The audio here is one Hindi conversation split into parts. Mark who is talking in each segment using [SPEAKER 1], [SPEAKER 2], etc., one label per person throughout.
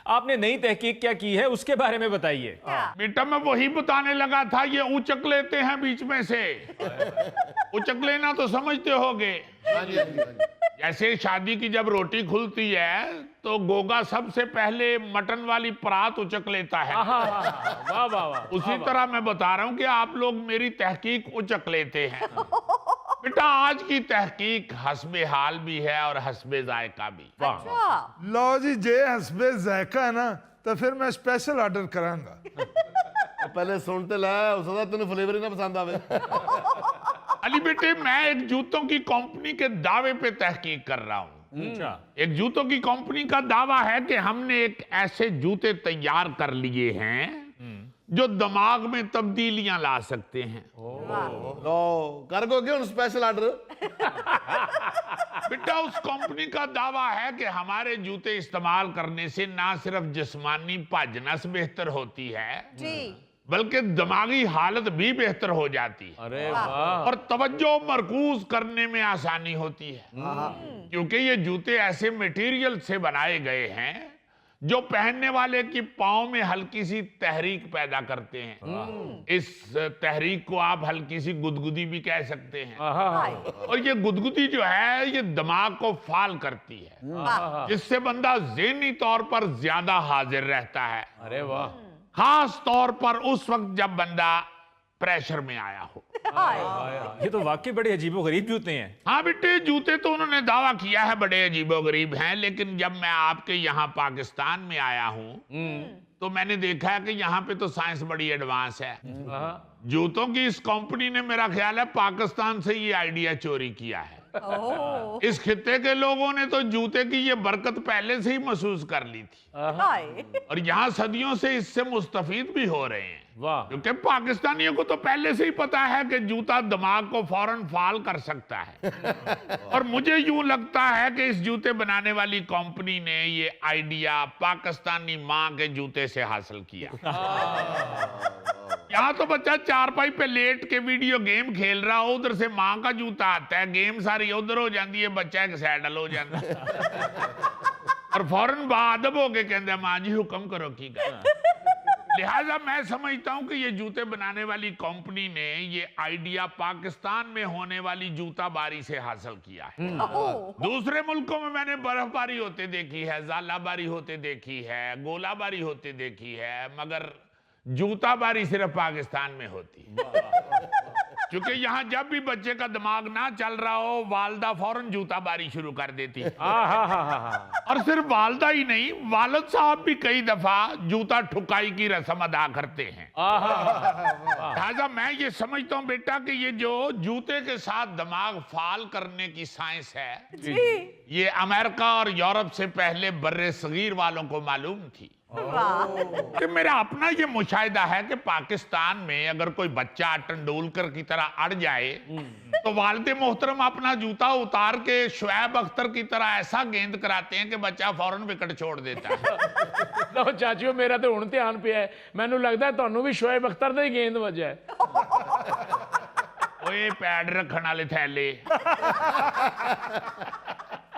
[SPEAKER 1] आपने नई तहकीक क्या की है उसके बारे में बताइए।
[SPEAKER 2] बेटा मैं वही बताने लगा था, ये उचक लेते हैं बीच में से। उचक लेना तो समझते होगे। जैसे शादी की जब रोटी खुलती है तो गोगा सबसे पहले मटन वाली परात उचक लेता है।
[SPEAKER 1] वाह वाह वाह।
[SPEAKER 2] उसी तरह मैं बता रहा हूं कि आप लोग मेरी तहकीक उचक लेते हैं। बेटा आज की तहकीक हस्बे हाल भी है और हस्बे जायका भी।
[SPEAKER 3] अच्छा।
[SPEAKER 4] लो जी, जे हस्बे जायका है ना तो फिर मैं स्पेशल ऑर्डर करांगा।
[SPEAKER 5] पहले सुनते ला उसका तेन फ्लेवर ही ना पसंद आवे।
[SPEAKER 2] अली बेटे मैं एक जूतों की कंपनी के दावे पे तहकीक कर रहा हूँ।
[SPEAKER 1] अच्छा।
[SPEAKER 2] एक जूतों की कंपनी का दावा है कि हमने एक ऐसे जूते तैयार कर लिए हैं जो दिमाग में तब्दीलियां ला सकते हैं।
[SPEAKER 5] लो कर गो क्यों स्पेशल ऑर्डर।
[SPEAKER 2] बेटा उस कंपनी का दावा है कि हमारे जूते इस्तेमाल करने से ना सिर्फ जिस्मानी भाजनस बेहतर होती है
[SPEAKER 3] जी।
[SPEAKER 2] बल्कि दिमागी हालत भी बेहतर हो जाती है।
[SPEAKER 1] अरे वाह।
[SPEAKER 2] और तवज्जो मरकूज करने में आसानी होती है, क्योंकि ये जूते ऐसे मटेरियल से बनाए गए हैं जो पहनने वाले की पांव में हल्की सी तहरीक पैदा करते हैं। इस तहरीक को आप हल्की सी गुदगुदी भी कह सकते हैं। और ये गुदगुदी जो है ये दिमाग को फाल करती है, जिससे बंदा ज़हनी तौर पर ज्यादा हाजिर रहता है।
[SPEAKER 1] अरे वाह।
[SPEAKER 2] खास तौर पर उस वक्त जब बंदा प्रेशर में आया हो।
[SPEAKER 1] ये तो वाकई बड़े अजीबोगरीब जूते हैं।
[SPEAKER 2] हाँ बेटे जूते तो उन्होंने दावा किया है बड़े अजीबोगरीब हैं, लेकिन जब मैं आपके यहाँ पाकिस्तान में आया हूँ तो मैंने देखा है कि यहाँ पे तो साइंस बड़ी एडवांस है। जूतों की इस कंपनी ने मेरा ख्याल है पाकिस्तान से ये आइडिया चोरी किया है। इस खित्ते के लोगों ने तो जूते की ये बरकत पहले से ही महसूस कर ली थी और यहाँ सदियों से इससे मुस्तफीद भी हो रहे हैं।
[SPEAKER 1] वाह।
[SPEAKER 2] क्योंकि पाकिस्तानियों को तो पहले से ही पता है कि जूता दिमाग को फौरन फाल कर सकता है। और मुझे यूं लगता है कि इस जूते बनाने वाली कंपनी ने ये आइडिया पाकिस्तानी माँ के जूते से हासिल किया। यहाँ तो बच्चा चारपाई पे लेट के वीडियो गेम खेल रहा हो, उधर से माँ का जूता आता है, गेम सारी उधर हो जाती है, बच्चा एक सैडल हो जाता है और फौरन बादब हो के कहते माँ जी हुक्म करो की गल। लिहाजा मैं समझता हूं कि ये जूते बनाने वाली कंपनी ने ये आइडिया पाकिस्तान में होने वाली जूता बारी से हासिल किया है। दूसरे मुल्कों में मैंने बर्फबारी होते देखी है, जालाबारी होते देखी है, गोलाबारी होते देखी है, मगर जूता बारी सिर्फ पाकिस्तान में होती है। क्योंकि यहाँ जब भी बच्चे का दिमाग ना चल रहा हो वालदा फौरन जूता बारी शुरू कर देती है। और सिर्फ वालदा ही नहीं, वालिद साहब भी कई दफा जूता ठुकाई की रस्म अदा करते हैं। लिहाजा मैं ये समझता हूँ बेटा कि ये जो जूते के साथ दिमाग फाल करने की साइंस है ये अमेरिका और यूरोप से पहले बर्रे सगीर वालों को मालूम थी। कि मेरा अपना ये मुशाहिदा है कि पाकिस्तान में अगर कोई बच्चा तेंदुलकर की तरह अड़ जाए तो वालिद मोहतरम अपना जूता उतार के शुएब अख्तर की तरह ऐसा गेंद कराते हैं कि बच्चा फौरन विकेट छोड़ देता है।
[SPEAKER 6] लो चाचियो मेरा तो हुण ध्यान पिया है, मैनू लगदा है तुहानू भी शुएब अख्तर दा ही गेंद वजा है।
[SPEAKER 2] ओए पैड रखने वाले थैले।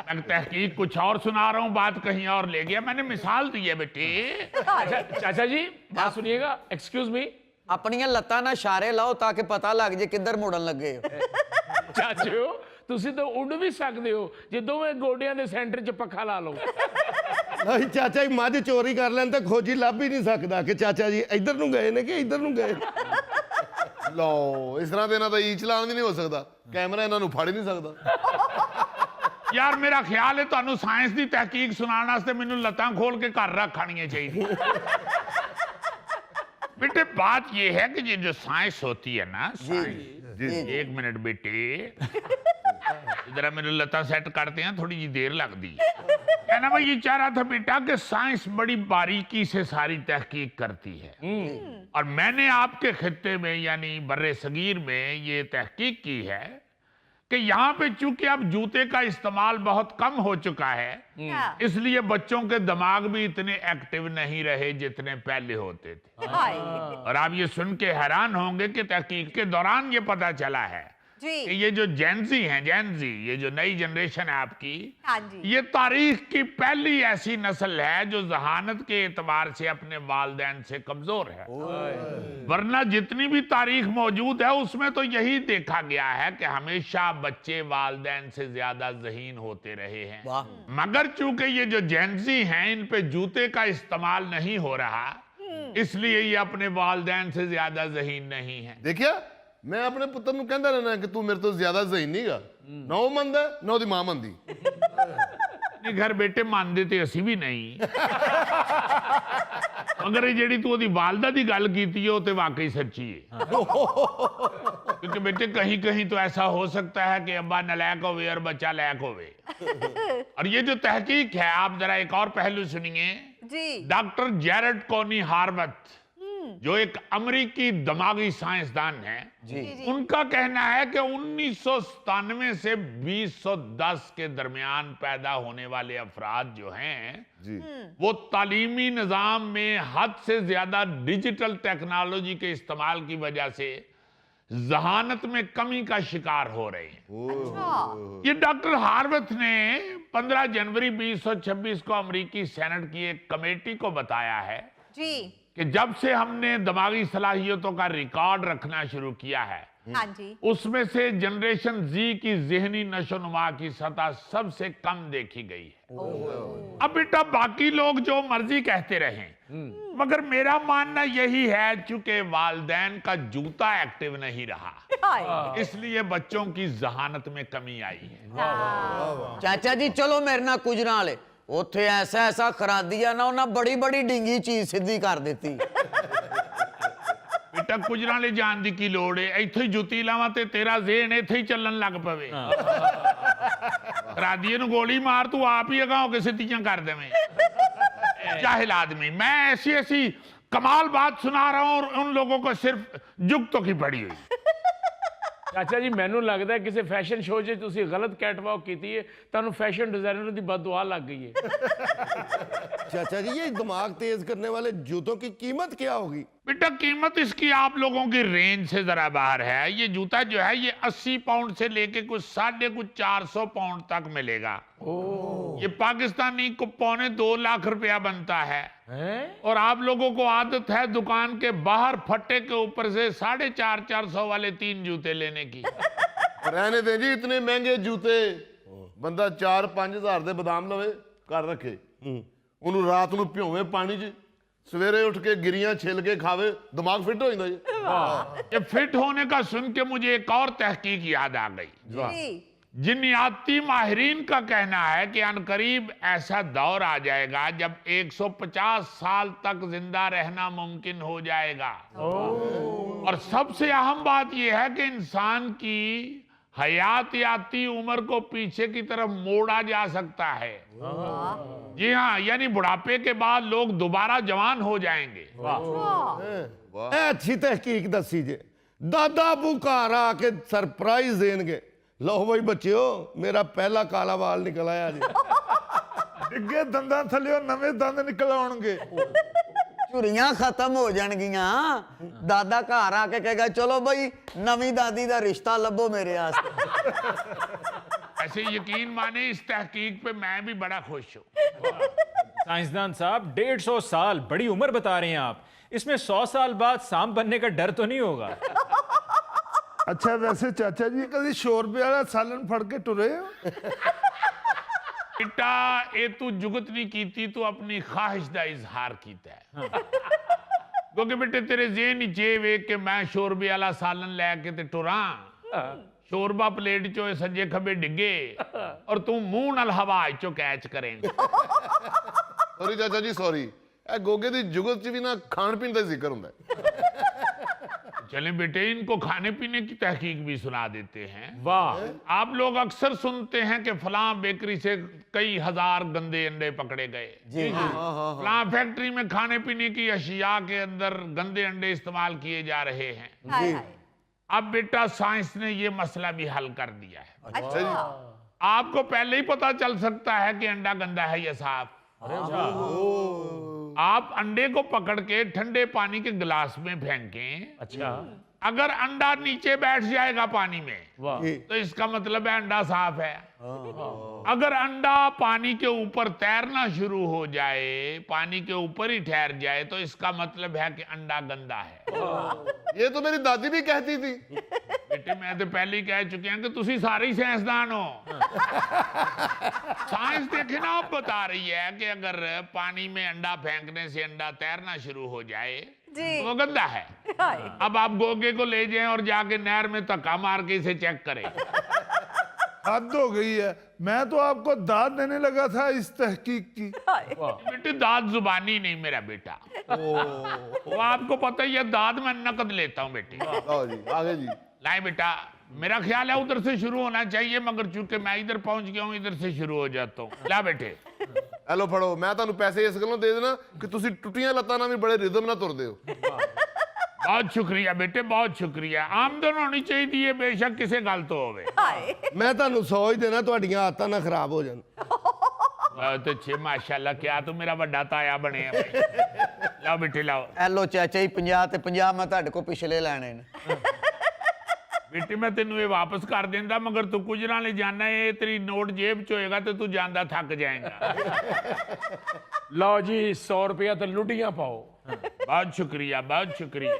[SPEAKER 2] मैं तहकीक कुछ और सुना रहा हूँ, बात कहीं और ले गया। मैंने मिसाल दी है बेटे।
[SPEAKER 6] अच्छा चाचा जी बात सुनिएगा, एक्सक्यूज मी।
[SPEAKER 7] अपनियां लत्तां ना इशारे लाओ ताकि पता लग जाए किधर मुड़न लगे हो।
[SPEAKER 6] ਚਾਚਿਓ ਤੁਸੀਂ ਤਾਂ ਉੱਡ ਵੀ ਸਕਦੇ ਹੋ ਜੇ ਦੋਵੇਂ ਗੋਡਿਆਂ ਦੇ ਸੈਂਟਰ 'ਚ ਪੱਖਾ ਲਾ ਲਓ।
[SPEAKER 5] नहीं चाचा जी मझ चोरी कर लें तो खोजी लभ ही नहीं सकता कि चाचा जी इधर नूं गए ने कि इधर नूं गए। लो इस तरह देना तो ई चलान भी नहीं हो सकता, कैमरा इन्हां नूं फड़ ही नहीं सकता।
[SPEAKER 2] यार मेरा ख्याल है तुहानू साइंस की तहकीक सुनाने वास्ते मैनू लत्तां खोल के घर रख खानियां चाहिए। बेटे बात ये है कि ये जो साइंस होती है ना, एक मिनट बेटे जरा मेरे लता सेट करते हैं, थोड़ी जी देर लगती है। कहना मैं ये चाह रहा था बेटा कि साइंस बड़ी बारीकी से सारी तहकीक करती है और मैंने आपके खित्ते में यानी बर्रे सगीर में ये तहकीक की है कि यहाँ पे चूंकि अब जूते का इस्तेमाल बहुत कम हो चुका है इसलिए बच्चों के दिमाग भी इतने एक्टिव नहीं रहे जितने पहले होते थे। और आप ये सुन के हैरान होंगे कि तहकीक के दौरान ये पता चला है कि ये जो जेनजी हैं, जेनजी, ये जो नई जनरेशन है आपकी,
[SPEAKER 3] हाँ जी।
[SPEAKER 2] ये तारीख की पहली ऐसी नस्ल है जो जहानत के एतबार से अपने वालिदैन से कमजोर है। वरना जितनी भी तारीख मौजूद है उसमें तो यही देखा गया है कि हमेशा बच्चे वालिदैन से ज्यादा ज़हीन होते रहे हैं। मगर चूंकि ये जो जेनजी हैं इन पे जूते का इस्तेमाल नहीं हो रहा, इसलिए ये अपने वालिदैन से ज्यादा ज़हीन नहीं है।
[SPEAKER 5] देखिया मैं अपने पुत्र ਨੂੰ ਕਹਿੰਦਾ ਰਹਿਣਾ ਕਿ ਤੂੰ ਮੇਰੇ ਤੋਂ ਜ਼ਿਆਦਾ ਜ਼ਹੀਨ ਨਹੀਂਗਾ, ਨਾ ਉਹ ਮੰਨਦਾ ਨਾ ਉਹਦੀ ਮਾਂ ਮੰਨਦੀ।
[SPEAKER 2] नहीं घर बेटे मानते ते असी भी नहीं, मगर ਜਿਹੜੀ ਤੂੰ ਉਹਦੀ ਵਾਲਦਾ ਦੀ ਗੱਲ ਕੀਤੀ ਹੈ ਉਹ ਤੇ वाकई सच्ची है। क्योंकि बेटे कहीं कहीं तो ऐसा हो सकता है कि अब्बा नलायक होवे और बच्चा लायक होवे। और ये जो तहकीक है, आप जरा एक और पहलू सुनिए।
[SPEAKER 3] जी।
[SPEAKER 2] डॉक्टर जेरेड कोनी हार्वत, जो एक अमेरिकी दिमागी साइंसदान है, उनका कहना है कि 1997 से 2010 के दरमियान पैदा होने वाले अफराद जो हैं वो तालीमी निज़ाम में हद से ज्यादा डिजिटल टेक्नोलॉजी के इस्तेमाल की वजह से जहानत में कमी का शिकार हो रहे हैं। ये डॉक्टर हार्वत ने 15 जनवरी 2026 को अमेरिकी सेनेट की एक कमेटी को बताया है
[SPEAKER 3] जी
[SPEAKER 2] कि जब से हमने दिमागी सलाहियतों का रिकॉर्ड रखना शुरू किया है,
[SPEAKER 3] हाँ जी,
[SPEAKER 2] उसमें से जनरेशन जी की ज़हनी नशोनुमा की सतह सबसे कम देखी गई है। अब बेटा बाकी लोग जो मर्जी कहते रहें, मगर मेरा मानना यही है चूंकि वालिदैन का जूता एक्टिव नहीं रहा, इसलिए बच्चों की जहानत में कमी आई है।
[SPEAKER 7] ਚਾਚਾ ਜੀ ਚਲੋ ਮੇਰੇ ਨਾਲ ਕੁਜਰਾਂ ਵਾਲੇ ਉੱਥੇ ਐਸਾ ਐਸਾ ਖਰਾ ਦਿਆ ਨਾ ਉਹਨਾਂ ਬੜੀ ਬੜੀ ਡਿੰਗੀ ਚੀਜ਼ ਸਿੱਧੀ ਕਰ ਦਿੱਤੀ।
[SPEAKER 2] बेटा कुजरा ले जान दी की लोड़ है, इत्थे ही जुती लावां ते तेरा ज़हन इत्थे ही चलन लग पवे। राधिए नु गोली मार, तू आप ही अगाओ के सिद्धियां कर देवें। जाहिल आदमी। मैं ऐसी ऐसी कमाल बात सुना रहा हूं और उन लोगों को सिर्फ जुगतों की पड़ी हुई।
[SPEAKER 6] ਚਾਚਾ ਜੀ ਮੈਨੂੰ ਲੱਗਦਾ ਕਿਸੇ ਫੈਸ਼ਨ ਸ਼ੋਅ 'ਚ ਤੁਸੀਂ ਗਲਤ ਕੈਟਵਾਕ ਕੀਤੀ ਹੈ, ਤੁਹਾਨੂੰ ਫੈਸ਼ਨ ਡਿਜ਼ਾਈਨਰ ਦੀ ਬਦਦੁਆ ਲੱਗ गई है।
[SPEAKER 5] चाचा जी ये दिमाग तेज करने वाले जूतों की कीमत क्या होगी?
[SPEAKER 2] बेटा कीमत इसकी आप लोगों की रेंज से जरा बाहर है। ये जूता जो है ये 80 पाउंड से लेके कुछ 450 पाउंड तक मिलेगा। ये पाकिस्तानी को 2.25 लाख रुपया बनता है। और आप लोगों को आदत है दुकान के बाहर फट्टे के ऊपर से 450 वाले 3 जूते लेने की।
[SPEAKER 5] रहने दें जी इतने महंगे जूते, बंदा 4-5 हज़ार दे बादाम लवे घर रखे, ਉਹਨੂੰ ਰਾਤ ਨੂੰ ਭਿਓਵੇਂ ਪਾਣੀ 'ਚ, सवेरे उठ के गिरियां छिल के खावे, दिमाग फिट हो जाता है।
[SPEAKER 2] ये फिट होने का सुन के मुझे एक और तहकीक याद आ गई।
[SPEAKER 3] जी
[SPEAKER 2] जिन्याती माहिरीन का कहना है कि अनकरीब ऐसा दौर आ जाएगा जब 150 साल तक जिंदा रहना मुमकिन हो जाएगा। और सबसे अहम बात यह है कि इंसान की हयातियाती उम्र को पीछे की तरफ मोड़ा जा सकता है। जी हाँ, यानी बुढ़ापे के बाद लोग दोबारा जवान हो जाएंगे।
[SPEAKER 5] अच्छी तहकीक दसी जे, दादा अबू घर आके सरप्राइज देंगे, लो भाई बच्चियो मेरा पहला काला वाल निकल आया जी।
[SPEAKER 4] डिग्गे दंदां थल्लियों नवे दंद निकल आउणगे।
[SPEAKER 7] ਝੁਰੀਆਂ ਖਤਮ ਹੋ ਜਾਣਗੀਆਂ। ਦਾਦਾ ਘਰ ਆ ਕੇ ਕਹੇਗਾ ਚਲੋ ਬਈ ਨਵੀਂ ਦਾਦੀ ਦਾ ਰਿਸ਼ਤਾ ਲੱਭੋ ਮੇਰੇ ਵਾਸਤੇ।
[SPEAKER 2] ऐसे यकीन माने इस तहकीक पे मैं भी बड़ा खुश हूँ।
[SPEAKER 1] साइंसदान साहब 150 साल बड़ी उम्र बता रहे हैं आप, इसमें 100 साल बाद सांप बनने का डर तो नहीं होगा?
[SPEAKER 4] अच्छा वैसे चाचा जी कभी शोरबे वाला सालन फड़ के टुरे हो?
[SPEAKER 2] बेटा ये तू जुगत नहीं कीती, तू अपनी ख्वाहिश का इजहार कीता है। क्योंकि बेटे तेरे जेहन ही जे वेख के मैं शोरबे वाला सालन लैके ते टुरा, शोरबा प्लेट चो सज्जे खबे डिगे और तू मुंह नाल हवा चो कैच करेंगे।
[SPEAKER 5] सॉरी चाचा जी सॉरी, ए गोगे दी जुगत च भी ना खान पीन का जिक्र हुंदा है।
[SPEAKER 2] चले बेटे इनको खाने पीने की तहकीक भी सुना देते हैं। वाह, आप लोग अक्सर सुनते हैं कि फलां बेकरी से कई हजार गंदे अंडे पकड़े गए। जी जी। फलां फैक्ट्री में खाने पीने की अशिया के अंदर गंदे अंडे इस्तेमाल किए जा रहे हैं।
[SPEAKER 3] हाय हाय।
[SPEAKER 2] अब बेटा साइंस ने ये मसला भी हल कर दिया है।
[SPEAKER 3] अच्छा
[SPEAKER 2] आपको पहले ही पता चल सकता है कि अंडा गंदा है या साफ। आप अंडे को पकड़ के ठंडे पानी के गिलास में फेंकें,
[SPEAKER 6] अच्छा
[SPEAKER 2] अगर अंडा नीचे बैठ जाएगा पानी में
[SPEAKER 6] वाह
[SPEAKER 2] तो इसका मतलब है अंडा साफ है। अगर अंडा पानी के ऊपर तैरना शुरू हो जाए, पानी के ऊपर ही ठहर जाए, तो इसका मतलब है कि अंडा गंदा है।
[SPEAKER 5] ये तो मेरी दादी भी कहती थी।
[SPEAKER 2] बेटे मैं तो पहले ही कह चुके हैं कि तुसी सारे ही साइंसदान हो। साइंस देखे ना, आप बता रही है कि अगर पानी में अंडा फेंकने से अंडा तैरना शुरू हो जाए
[SPEAKER 3] जी।
[SPEAKER 2] तो वो गंदा है। अब आप गोगे को ले जाएं और जाके नहर में धक्का मार के इसे चेक करें।
[SPEAKER 4] हद हो गई है। मैं तो आपको दाद देने लगा था इस तहकीक की।
[SPEAKER 2] बेटे दाद जुबानी नहीं मेरा बेटा, वो आपको पता ही है, दाद मैं नकद लेता हूँ बेटे।
[SPEAKER 5] आओ जी, आगे जी।
[SPEAKER 2] लाए बेटा, मेरा ख्याल है उधर से शुरू होना चाहिए, मगर चूंकि मैं इधर पहुंच गया हूँ, इधर से शुरू हो जाता हूँ। ला बेटे।
[SPEAKER 5] हेलो फड़ो, मैं ਤੁਹਾਨੂੰ ਪੈਸੇ ਇਸ ਗੱਲੋਂ ਦੇ ਦੇਣਾ ਕਿ ਤੁਸੀਂ ਟੁੱਟੀਆਂ ਲੱਤਾਂ ਨਾਲ ਵੀ ਬੜੇ ਰਿਦਮ ਨਾਲ ਤੁਰਦੇ ਹੋ।
[SPEAKER 2] बहुत शुक्रिया बेटे, बहुत शुक्रिया। आमदन होनी चाहिए बेशक किसी गल तो होवे।
[SPEAKER 5] ਮੈਂ ਤੁਹਾਨੂੰ 100 ਹੀ ਦੇਣਾ, ਤੁਹਾਡੀਆਂ ਆਦਤਾਂ ਨਾ ਖਰਾਬ ਹੋ ਜਾਣ।
[SPEAKER 2] बहुत अच्छे, माशाल्लाह, क्या तू मेरा बड़ा ताया बने है भाई। लाओ बेटे लाओ।
[SPEAKER 7] ਐਲੋ ਚਾਚਾ ਜੀ 50 ਤੇ 50 ਮੈਂ ਤੁਹਾਡੇ ਕੋਲ ਪਿਛਲੇ ਲੈਣੇ ਨੇ।
[SPEAKER 2] बेटे मैं तेन ये वापस कर देंदा, मगर तू कुछ ना ले जाना है, तेरी नोट जेब च होएगा तो तू जानदा थक जाएगा।
[SPEAKER 6] ਲਓ ਜੀ 100 ਰੁਪਇਆ ਤੇ ਲੁੱਡੀਆਂ ਪਾਓ।
[SPEAKER 2] बहुत शुक्रिया, बहुत शुक्रिया।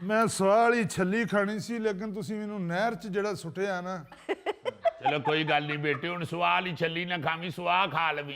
[SPEAKER 4] ਮੈਂ ਸਵਾਲ ਹੀ ਛੱਲੀ ਖਾਣੀ ਸੀ, ਲੇਕਿਨ ਤੁਸੀਂ ਮੈਨੂੰ ਨਹਿਰ 'ਚ ਜਿਹੜਾ ਸੁੱਟਿਆ ਨਾ,
[SPEAKER 2] चलो कोई गल नहीं बेटे, हुण सवाल ही छली ना खावी, सुहा खा लवी।